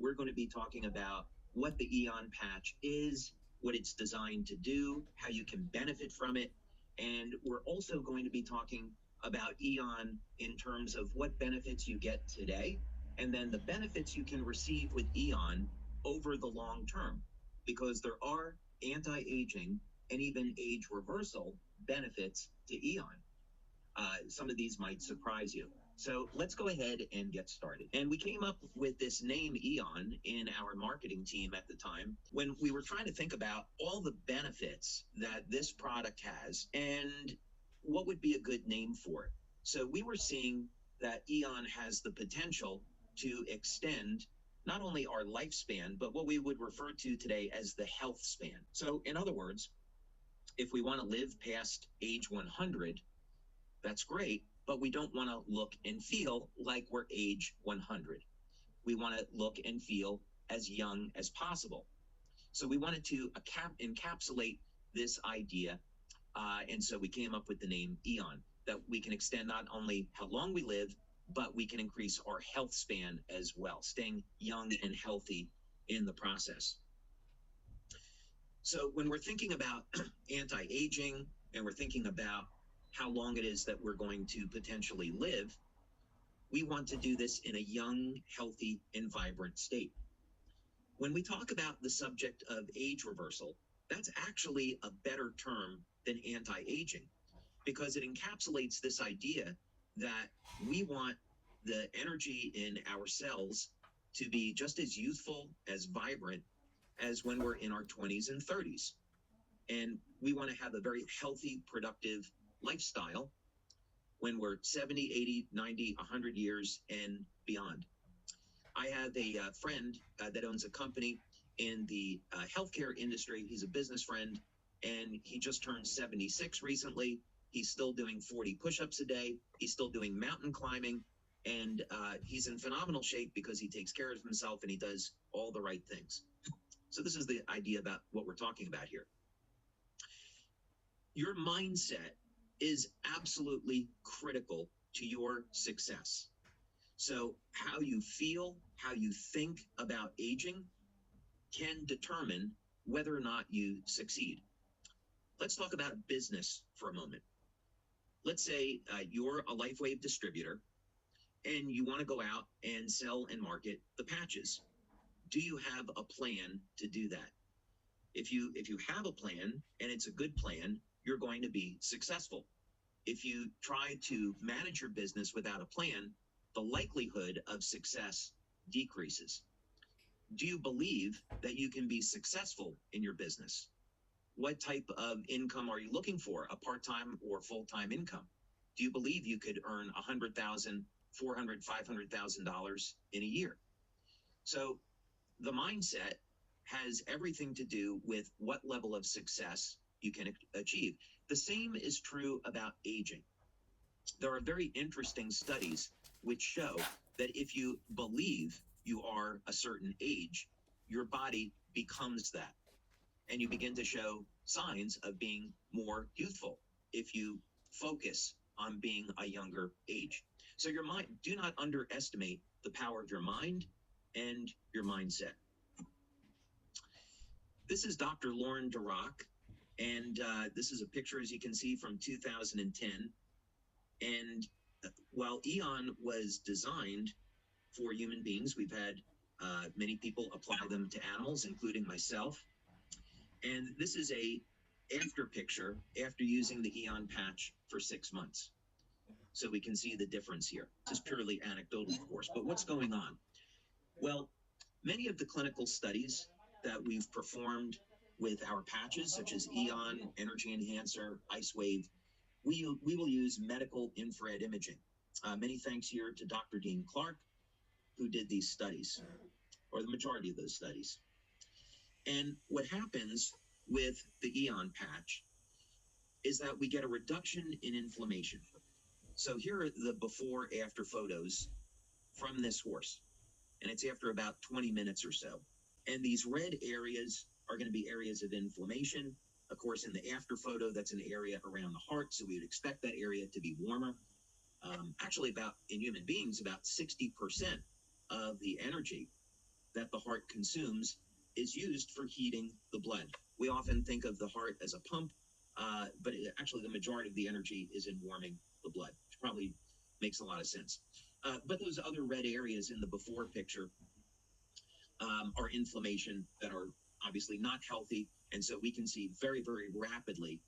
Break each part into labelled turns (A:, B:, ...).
A: we're going to be talking about what the AEON patch is, what it's designed to do, how you can benefit from it. And we're also going to be talking about AEON in terms of what benefits you get today, and then the benefits you can receive with AEON over the long term, because there are anti-aging and even age reversal benefits to AEON. Some of these might surprise you. So let's go ahead and get started. And we came up with this name AEON in our marketing team at the time when we were trying to think about all the benefits that this product has and what would be a good name for it. So we were seeing that AEON has the potential to extend not only our lifespan, but what we would refer to today as the health span. So in other words, if we want to live past age 100, that's great, but we don't want to look and feel like we're age 100. We want to look and feel as young as possible. So we wanted to encapsulate this idea, and so we came up with the name AEON, that we can extend not only how long we live, but we can increase our health span as well, staying young and healthy in the process. So when we're thinking about anti-aging and we're thinking about how long it is that we're going to potentially live, we want to do this in a young, healthy, and vibrant state. When we talk about the subject of age reversal, that's actually a better term than anti-aging, because it encapsulates this idea that we want the energy in our cells to be just as youthful, as vibrant as when we're in our 20s and 30s. And we want to have a very healthy, productive lifestyle when we're 70, 80, 90, 100 years and beyond. I have a friend that owns a company in the healthcare industry. He's a business friend, and he just turned 76 recently. He's still doing 40 push-ups a day. He's still doing mountain climbing, and he's in phenomenal shape because he takes care of himself and he does all the right things. So this is the idea about what we're talking about here. Your mindset is absolutely critical to your success. So how you feel, how you think about aging can determine whether or not you succeed. Let's talk about business for a moment. Let's say you're a LifeWave distributor and you want to go out and sell and market the patches. Do you have a plan to do that? If you have a plan and it's a good plan, you're going to be successful. If you try to manage your business without a plan, the likelihood of success decreases. Do you believe that you can be successful in your business? What type of income are you looking for, a part-time or full-time income? Do you believe you could earn $100,000, $400,000, $500,000 in a year? So the mindset has everything to do with what level of success you can achieve. The same is true about aging. There are very interesting studies which show that if you believe you are a certain age, your body becomes that, and you begin to show signs of being more youthful if you focus on being a younger age. So your mind, do not underestimate the power of your mind and your mindset. This is Dr. Lauren Dirac, and this is a picture, as you can see, from 2010. And while AEON was designed for human beings, we've had many people apply them to animals, including myself. And this is a after picture after using the AEON patch for 6 months. So we can see the difference here. This is purely anecdotal, of course, but what's going on? Well, many of the clinical studies that we've performed with our patches, such as AEON, Energy Enhancer, Ice Wave, we will use medical infrared imaging. Many thanks here to Dr. Dean Clark, who did these studies, or the majority of those studies. And what happens with the AEON patch is that we get a reduction in inflammation. So here are the before after photos from this horse, and it's after about 20 minutes or so. And these red areas are going to be areas of inflammation. Of course, in the after photo, that's an area around the heart, so we would expect that area to be warmer. Actually, in human beings, about 60% of the energy that the heart consumes is used for heating the blood. We often think of the heart as a pump, but actually the majority of the energy is in warming the blood, which probably makes a lot of sense. But those other red areas in the before picture are inflammation that are obviously not healthy. And so we can see very, very rapidly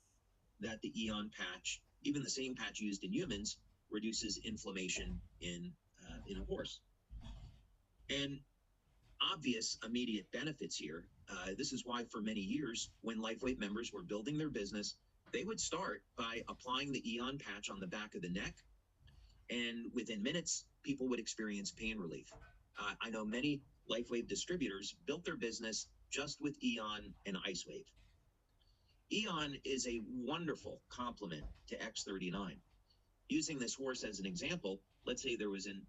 A: that the AEON patch, even the same patch used in humans, reduces inflammation in a horse. And obvious immediate benefits here. This is why for many years, when LifeWeight members were building their business, they would start by applying the AEON patch on the back of the neck, and within minutes, people would experience pain relief. I know many LifeWave distributors built their business just with AEON and IceWave. AEON is a wonderful complement to X39. Using this horse as an example, let's say there was an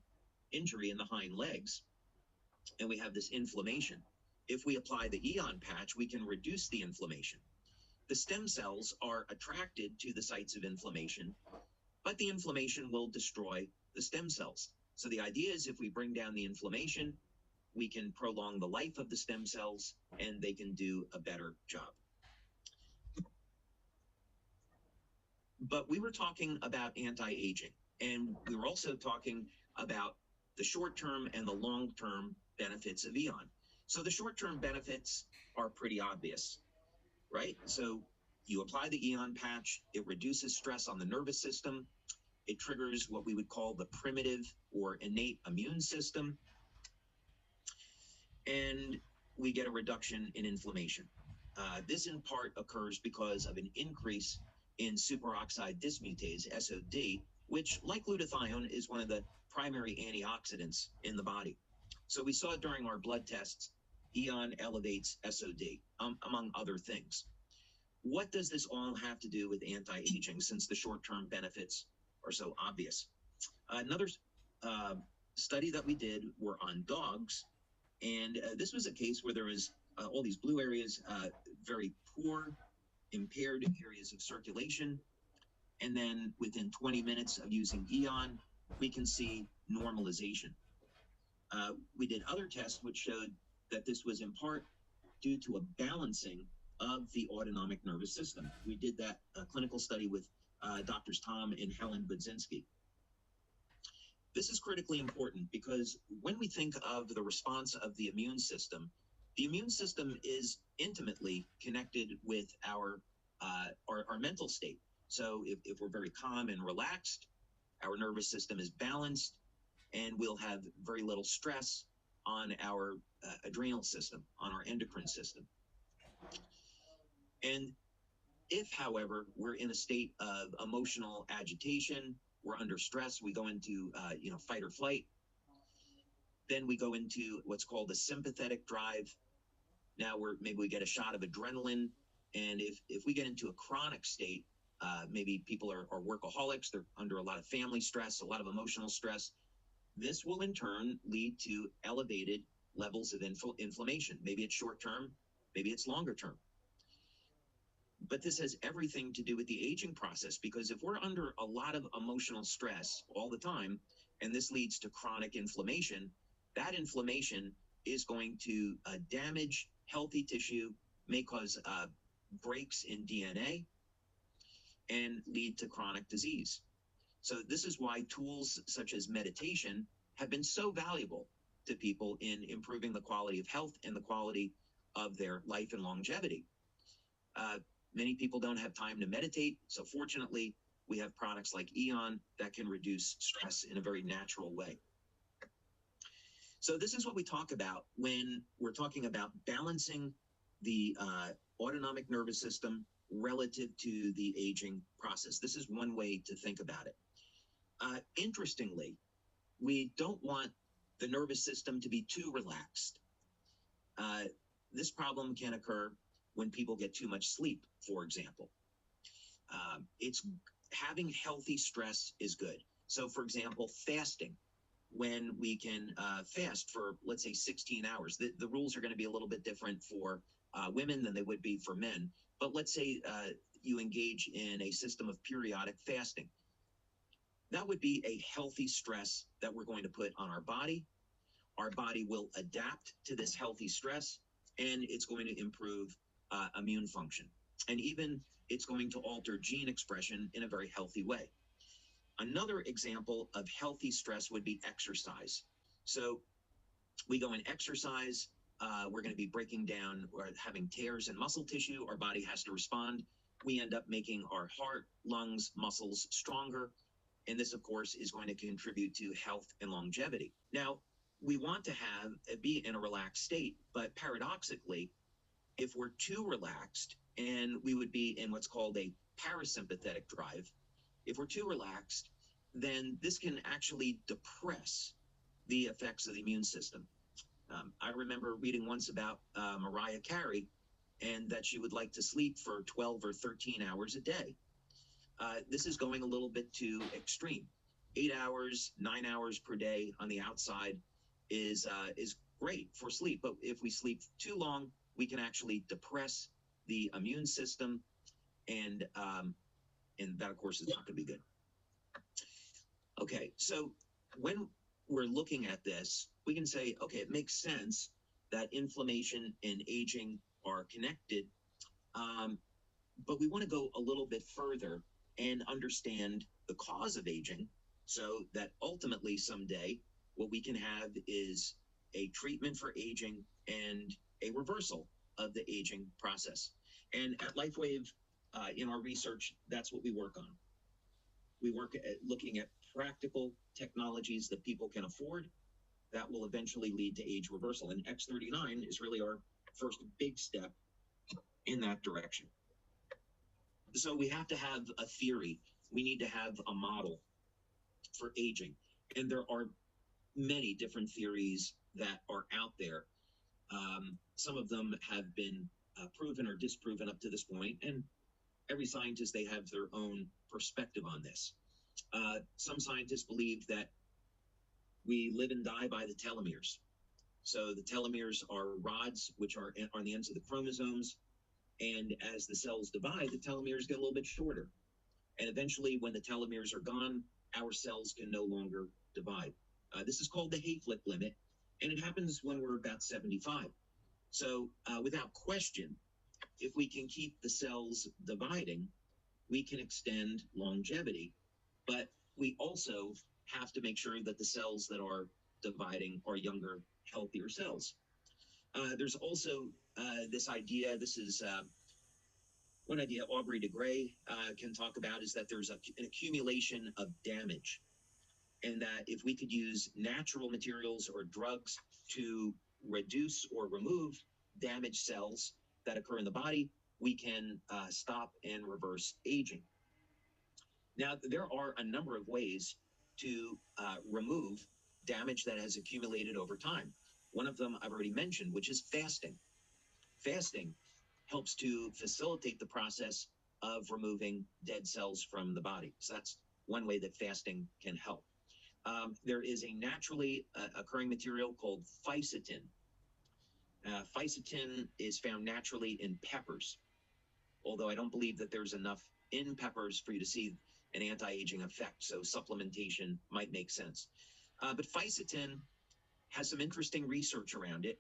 A: injury in the hind legs, and we have this inflammation. If we apply the AEON patch, we can reduce the inflammation. The stem cells are attracted to the sites of inflammation, but the inflammation will destroy the stem cells. So the idea is if we bring down the inflammation, we can prolong the life of the stem cells and they can do a better job. But we were talking about anti-aging, and we were also talking about the short-term and the long-term benefits of AEON. So the short-term benefits are pretty obvious, right? So you apply the AEON patch, it reduces stress on the nervous system, it triggers what we would call the primitive or innate immune system, and we get a reduction in inflammation. This in part occurs because of an increase in superoxide dismutase, SOD, which, like glutathione, is one of the primary antioxidants in the body. So we saw during our blood tests, AEON elevates SOD, among other things. What does this all have to do with anti-aging, since the short-term benefits are so obvious? Another study that we did were on dogs, and this was a case where there was all these blue areas, very poor, impaired areas of circulation, and then within 20 minutes of using AEON, we can see normalization. We did other tests which showed that this was in part due to a balancing of the autonomic nervous system. We did that clinical study with Drs. Tom and Helen Budzinski. This is critically important because when we think of the response of the immune system is intimately connected with our mental state. So if we're very calm and relaxed, our nervous system is balanced, and we'll have very little stress on our adrenal system, on our endocrine system. And if, however, we're in a state of emotional agitation, we're under stress, we go into fight or flight, then we go into what's called a sympathetic drive. Now maybe we get a shot of adrenaline, and if we get into a chronic state, maybe people are workaholics, they're under a lot of family stress, a lot of emotional stress, this will in turn lead to elevated levels of inflammation. Maybe it's short term, maybe it's longer term. But this has everything to do with the aging process, because if we're under a lot of emotional stress all the time, and this leads to chronic inflammation, that inflammation is going to damage healthy tissue, may cause breaks in DNA, and lead to chronic disease. So this is why tools such as meditation have been so valuable to people in improving the quality of health and the quality of their life and longevity. Many people don't have time to meditate, so fortunately, we have products like AEON that can reduce stress in a very natural way. So this is what we talk about when we're talking about balancing the autonomic nervous system relative to the aging process. This is one way to think about it. Interestingly, we don't want the nervous system to be too relaxed. This problem can occur when people get too much sleep, for example. It's having healthy stress is good. So, for example, fasting, when we can fast for, let's say, 16 hours. The rules are going to be a little bit different for women than they would be for men. But let's say you engage in a system of periodic fasting. That would be a healthy stress that we're going to put on our body. our body will adapt to this healthy stress, and it's going to improve immune function. And even it's going to alter gene expression in a very healthy way. Another example of healthy stress would be exercise. So we go and exercise, we're going to be breaking down or having tears in muscle tissue. Our body has to respond. We end up making our heart, lungs, muscles stronger. And this, of course, is going to contribute to health and longevity. Now, we want to be in a relaxed state, but paradoxically, if we're too relaxed, and we would be in what's called a parasympathetic drive, if we're too relaxed, then this can actually depress the effects of the immune system. I remember reading once about Mariah Carey, and that she would like to sleep for 12 or 13 hours a day. This is going a little bit too extreme. 8 hours, 9 hours per day on the outside is great for sleep, but if we sleep too long, we can actually depress the immune system, and that, of course, is not going to be good. Okay, so when we're looking at this, we can say, okay, it makes sense that inflammation and aging are connected, but we want to go a little bit further and understand the cause of aging, so that ultimately someday what we can have is a treatment for aging and a reversal of the aging process. And at LifeWave, in our research, that's what we work on. We work at looking at practical technologies that people can afford that will eventually lead to age reversal. And X39 is really our first big step in that direction. So we have to have a theory. We need to have a model for aging. And there are many different theories that are out there. Some of them have been proven or disproven up to this point, and every scientist, they have their own perspective on this. Some scientists believe that we live and die by the telomeres. So the telomeres are rods which are on the ends of the chromosomes, and as the cells divide, the telomeres get a little bit shorter. And eventually, when the telomeres are gone, our cells can no longer divide. This is called the Hayflick limit, and it happens when we're about 75. So without question, if we can keep the cells dividing, we can extend longevity, but we also have to make sure that the cells that are dividing are younger, healthier cells. There's also this idea, this is one idea Aubrey de Grey can talk about, is that there's an accumulation of damage, and that if we could use natural materials or drugs to reduce or remove damaged cells that occur in the body, we can stop and reverse aging. Now, there are a number of ways to remove damage that has accumulated over time. One of them I've already mentioned, which is fasting. Fasting helps to facilitate the process of removing dead cells from the body. So that's one way that fasting can help. There is a naturally occurring material called fisetin. Fisetin is found naturally in peppers, although I don't believe that there's enough in peppers for you to see an anti-aging effect, so supplementation might make sense. But fisetin has some interesting research around it,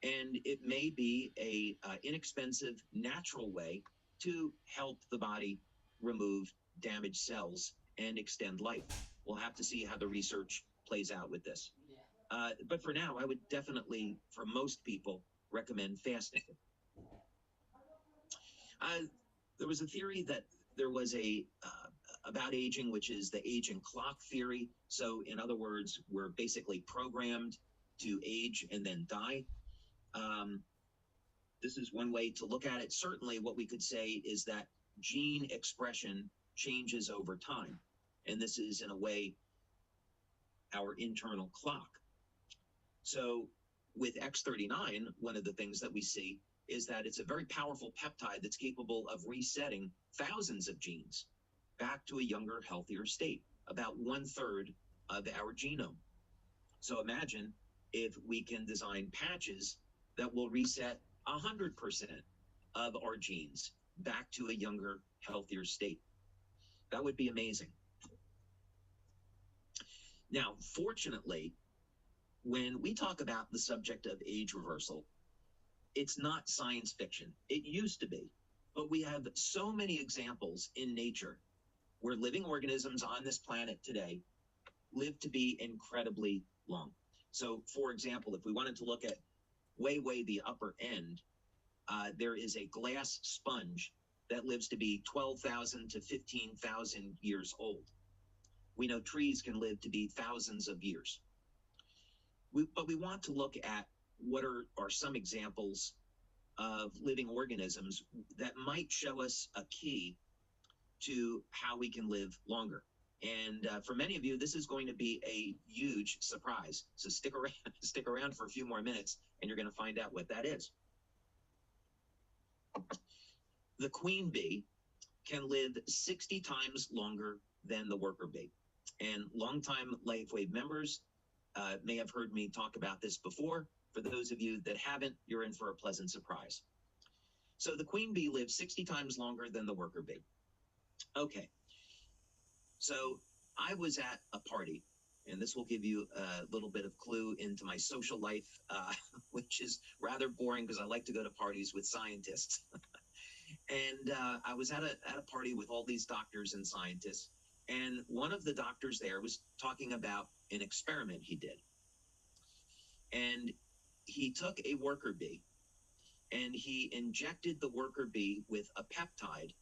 A: and it may be a inexpensive, natural way to help the body remove damaged cells and extend life. We'll have to see how the research plays out with this. But for now, I would definitely, for most people, recommend fasting. There was a theory that there was about aging, which is the aging clock theory. So in other words, we're basically programmed to age and then die. This is one way to look at it. Certainly what we could say is that gene expression changes over time. And this is, in a way, our internal clock. So with X39, one of the things that we see is that it's a very powerful peptide that's capable of resetting thousands of genes back to a younger, healthier state, about 1/3 of our genome. So imagine if we can design patches that will reset 100% of our genes back to a younger, healthier state. That would be amazing. Now, fortunately, when we talk about the subject of age reversal, it's not science fiction. It used to be, but we have so many examples in nature where living organisms on this planet today live to be incredibly long. So, for example, if we wanted to look at way the upper end, there is a glass sponge that lives to be 12,000 to 15,000 years old. We know trees can live to be thousands of years. But we want to look at what are some examples of living organisms that might show us a key to how we can live longer. And for many of you, this is going to be a huge surprise. So stick around for a few more minutes, and you're going to find out what that is. The queen bee can live 60 times longer than the worker bee. And longtime LifeWave members may have heard me talk about this before. For those of you that haven't, you're in for a pleasant surprise. So the queen bee lives 60 times longer than the worker bee. Okay, so I was at a party, and this will give you a little bit of clue into my social life, which is rather boring because I like to go to parties with scientists. And I was at a party with all these doctors and scientists, and one of the doctors there was talking about an experiment he did. And he took a worker bee, and he injected the worker bee with a peptide,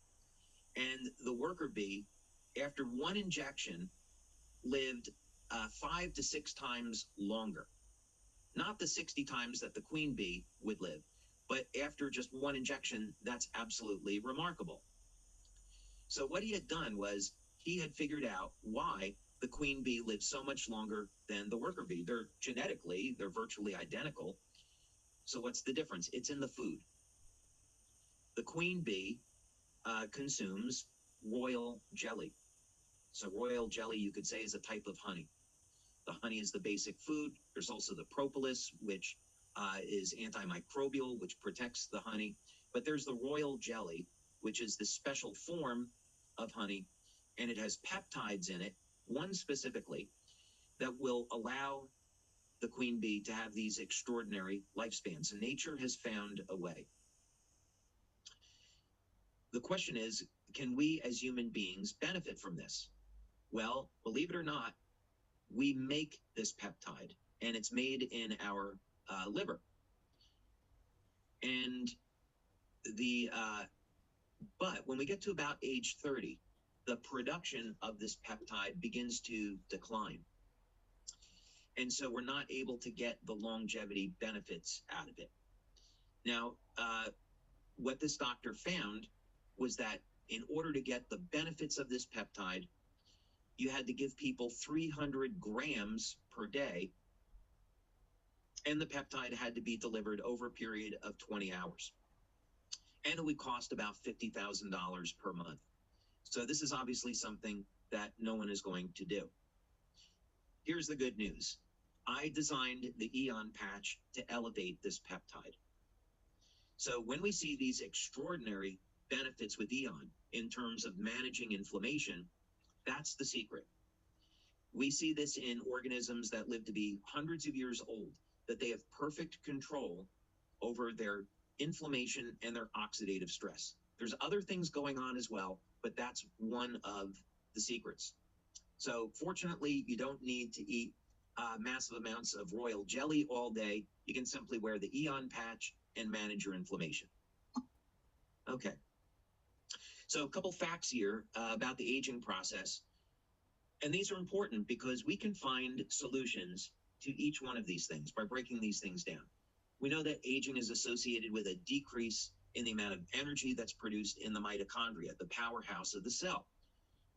A: and the worker bee, after one injection, lived 5 to 6 times longer. Not the 60 times that the queen bee would live, but after just one injection, that's absolutely remarkable. So what he had done was he had figured out why the queen bee lives so much longer than the worker bee. They're virtually identical. So what's the difference? It's in the food. The queen bee consumes royal jelly. So royal jelly, you could say, is a type of honey. The honey is the basic food. There's also the propolis, which is antimicrobial, which protects the honey. But there's the royal jelly, which is the special form of honey, and it has peptides in it, one specifically, that will allow the queen bee to have these extraordinary lifespans. And nature has found a way. The question is, can we as human beings benefit from this? Well, believe it or not, we make this peptide, and it's made in our liver. And but when we get to about age 30, the production of this peptide begins to decline. And so we're not able to get the longevity benefits out of it. Now, what this doctor found was that in order to get the benefits of this peptide, you had to give people 300 grams per day, and the peptide had to be delivered over a period of 20 hours. And it would cost about $50,000 per month. So this is obviously something that no one is going to do. Here's the good news. I designed the AEON patch to elevate this peptide. So when we see these extraordinary benefits with AEON in terms of managing inflammation, that's the secret. We see this in organisms that live to be hundreds of years old, that they have perfect control over their inflammation and their oxidative stress. There's other things going on as well, but that's one of the secrets. So fortunately, you don't need to eat massive amounts of royal jelly all day. You can simply wear the AEON patch and manage your inflammation. Okay. So a couple facts here about the aging process. And these are important because we can find solutions to each one of these things by breaking these things down. We know that aging is associated with a decrease in the amount of energy that's produced in the mitochondria, the powerhouse of the cell.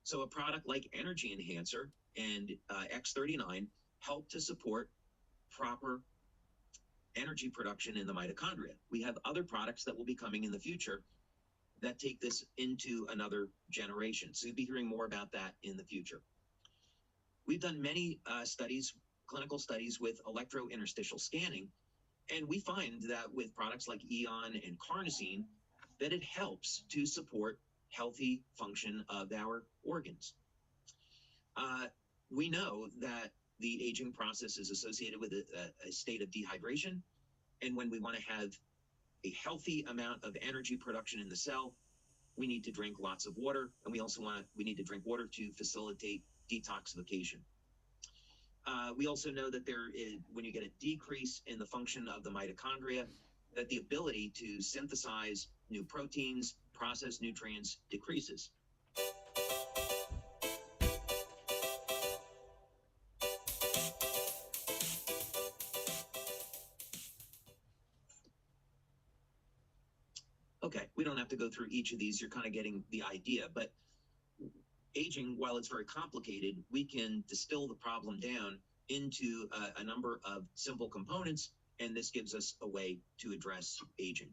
A: So a product like Energy Enhancer and X39 help to support proper energy production in the mitochondria. We have other products that will be coming in the future that take this into another generation. So you'll be hearing more about that in the future. We've done many studies, clinical studies with electrointerstitial scanning, and we find that with products like AEON and carnosine, that it helps to support healthy function of our organs. We know that the aging process is associated with a state of dehydration. And when we want to have a healthy amount of energy production in the cell, we need to drink lots of water, and we need to drink water to facilitate detoxification. We also know that when you get a decrease in the function of the mitochondria, that the ability to synthesize new proteins, process nutrients decreases. Okay, we don't have to go through each of these. You're kind of getting the idea. But aging, while it's very complicated, we can distill the problem down into a number of simple components, and this gives us a way to address aging.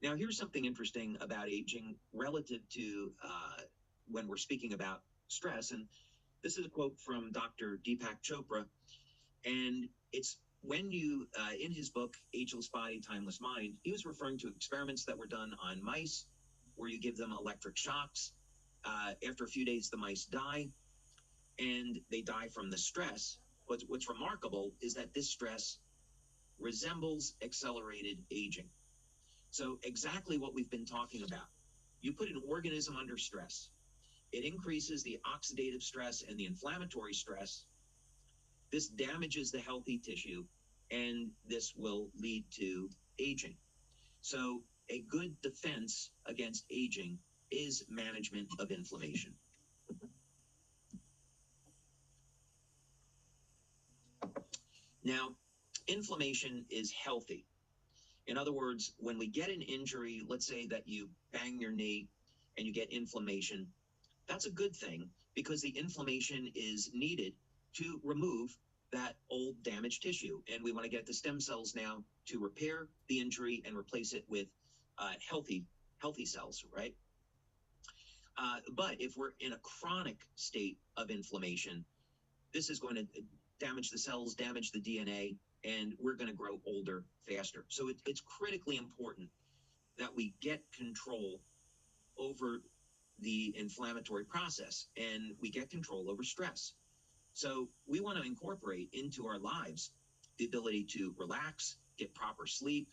A: Now, here's something interesting about aging relative to when we're speaking about stress. And this is a quote from Dr. Deepak Chopra. And it's when you, in his book, Ageless Body, Timeless Mind, he was referring to experiments that were done on mice where you give them electric shocks. After a few days, the mice die, and they die from the stress. What's remarkable is that this stress resembles accelerated aging. So exactly what we've been talking about. You put an organism under stress. It increases the oxidative stress and the inflammatory stress. This damages the healthy tissue, and this will lead to aging. So a good defense against aging is management of inflammation. Now, inflammation is healthy. In other words, when we get an injury, let's say that you bang your knee and you get inflammation, that's a good thing because the inflammation is needed to remove that old damaged tissue. And we want to get the stem cells now to repair the injury and replace it with healthy cells, right? But if we're in a chronic state of inflammation, this is going to damage the cells, damage the DNA, and we're going to grow older faster. So it's critically important that we get control over the inflammatory process and we get control over stress. So we want to incorporate into our lives the ability to relax, get proper sleep,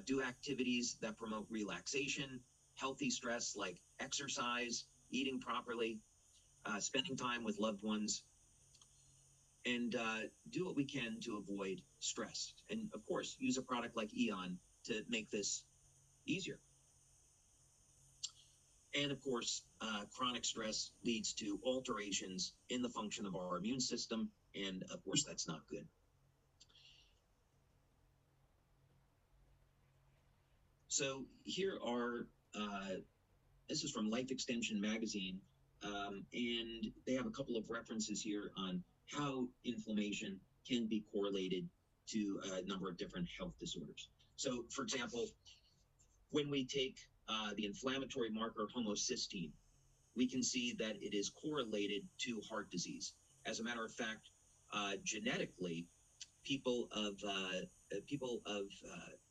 A: do activities that promote relaxation, healthy stress like exercise, eating properly, spending time with loved ones, and do what we can to avoid stress. And of course, use a product like AEON to make this easier. And of course, chronic stress leads to alterations in the function of our immune system. And of course, that's not good. So here are, this is from Life Extension Magazine. And they have a couple of references here on how inflammation can be correlated to a number of different health disorders. So, for example, when we take the inflammatory marker homocysteine, we can see that it is correlated to heart disease. As a matter of fact, genetically, people of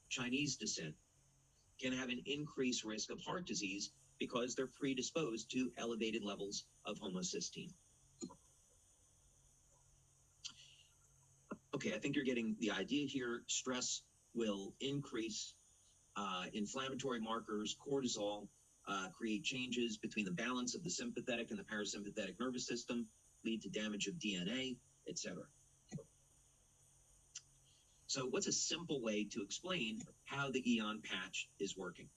A: Chinese descent can have an increased risk of heart disease because they're predisposed to elevated levels of homocysteine. Okay, I think you're getting the idea here. Stress will increase inflammatory markers, cortisol, create changes between the balance of the sympathetic and the parasympathetic nervous system, lead to damage of DNA, etc. So what's a simple way to explain how the AEON patch is working?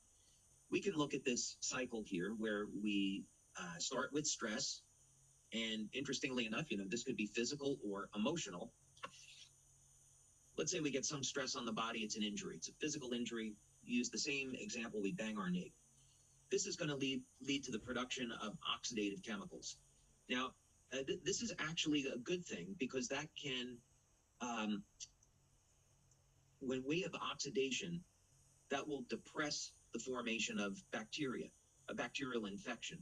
A: We can look at this cycle here where we start with stress. And interestingly enough, this could be physical or emotional. Let's say we get some stress on the body, it's an injury. It's a physical injury. Use the same example, we bang our knee. This is going to lead to the production of oxidative chemicals. Now, this is actually a good thing because that can, when we have oxidation, that will depress the formation of bacteria, a bacterial infection.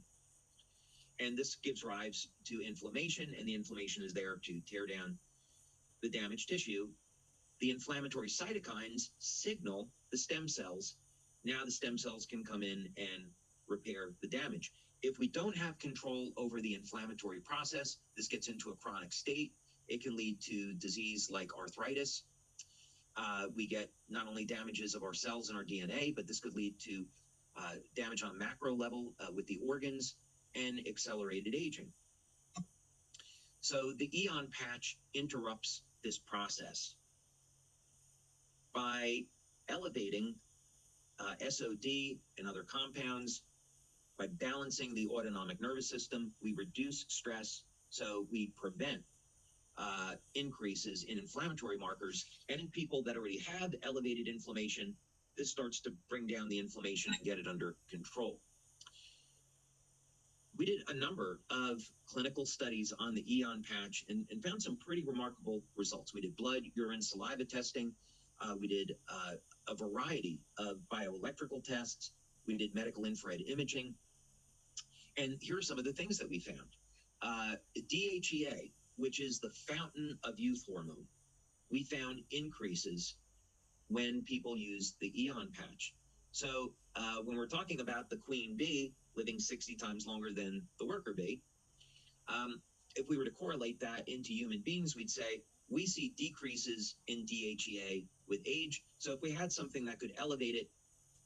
A: And this gives rise to inflammation, and the inflammation is there to tear down the damaged tissue. The inflammatory cytokines signal the stem cells. Now the stem cells can come in and repair the damage. If we don't have control over the inflammatory process, this gets into a chronic state. It can lead to disease like arthritis. We get not only damages of our cells and our DNA, but this could lead to damage on a macro level with the organs and accelerated aging. So the AEON patch interrupts this process by elevating SOD and other compounds. By balancing the autonomic nervous system, we reduce stress, so we prevent increases in inflammatory markers. And in people that already have elevated inflammation, this starts to bring down the inflammation and get it under control. We did a number of clinical studies on the AEON patch and found some pretty remarkable results. We did blood, urine, saliva testing. We did a variety of bioelectrical tests. We did medical infrared imaging. And here are some of the things that we found. DHEA, which is the fountain of youth hormone, we found increases when people use the AEON patch. So when we're talking about the queen bee living 60 times longer than the worker bee, if we were to correlate that into human beings, we'd say we see decreases in DHEA with age. So if we had something that could elevate it,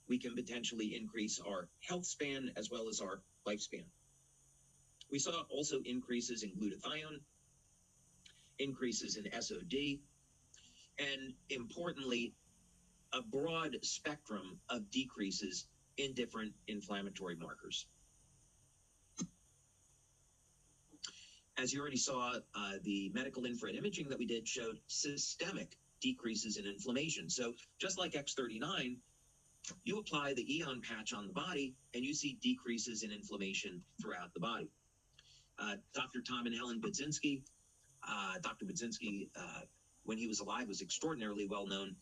A: we can potentially increase our health span as well as our lifespan. We saw also increases in glutathione, increases in SOD, and importantly, a broad spectrum of decreases in different inflammatory markers. As you already saw, the medical infrared imaging that we did showed systemic decreases in inflammation. So just like X39, you apply the AEON patch on the body and you see decreases in inflammation throughout the body. Dr. Tom and Helen Budzinski, Dr. Budzinski, when he was alive, was extraordinarily well known.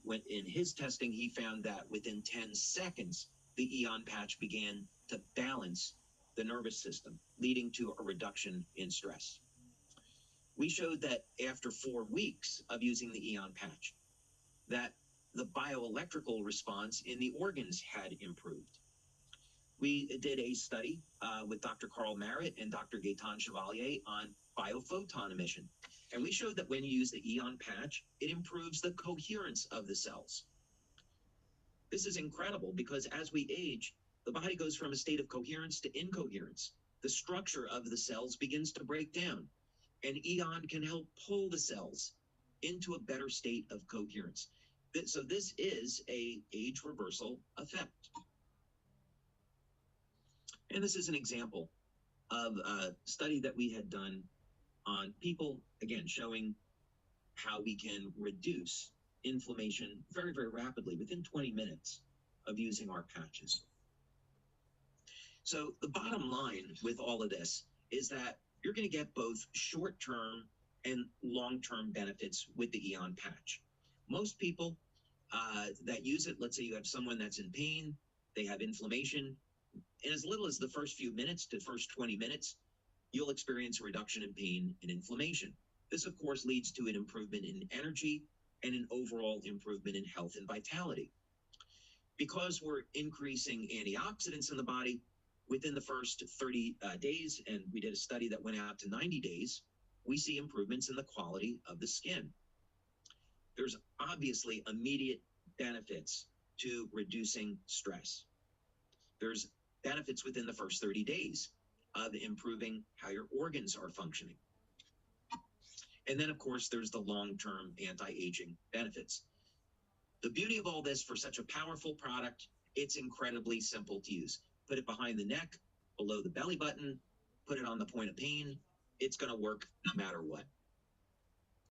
A: When in his testing, he found that within 10 seconds, the AEON patch began to balance the nervous system, leading to a reduction in stress. We showed that after 4 weeks of using the AEON patch, that the bioelectrical response in the organs had improved. We did a study with Dr. Carl Merritt and Dr. Gaetan Chevalier on biophoton emission. And we showed that when you use the AEON patch, it improves the coherence of the cells. This is incredible because as we age, the body goes from a state of coherence to incoherence. The structure of the cells begins to break down, and AEON can help pull the cells into a better state of coherence. So this is an age reversal effect. And this is an example of a study that we had done on people, again, showing how we can reduce inflammation very, very rapidly within 20 minutes of using our patches. So the bottom line with all of this is that you're going to get both short-term and long-term benefits with the AEON patch. Most people that use it, let's say you have someone that's in pain, they have inflammation, in as little as the first few minutes to first 20 minutes, you'll experience a reduction in pain and inflammation. This, of course, leads to an improvement in energy and an overall improvement in health and vitality. Because we're increasing antioxidants in the body within the first 30 days, and we did a study that went out to 90 days, we see improvements in the quality of the skin. There's obviously immediate benefits to reducing stress. There's benefits within the first 30 days of improving how your organs are functioning. And then, of course, there's the long-term anti-aging benefits. The beauty of all this, for such a powerful product, it's incredibly simple to use. Put it behind the neck, below the belly button, put it on the point of pain. It's going to work no matter what.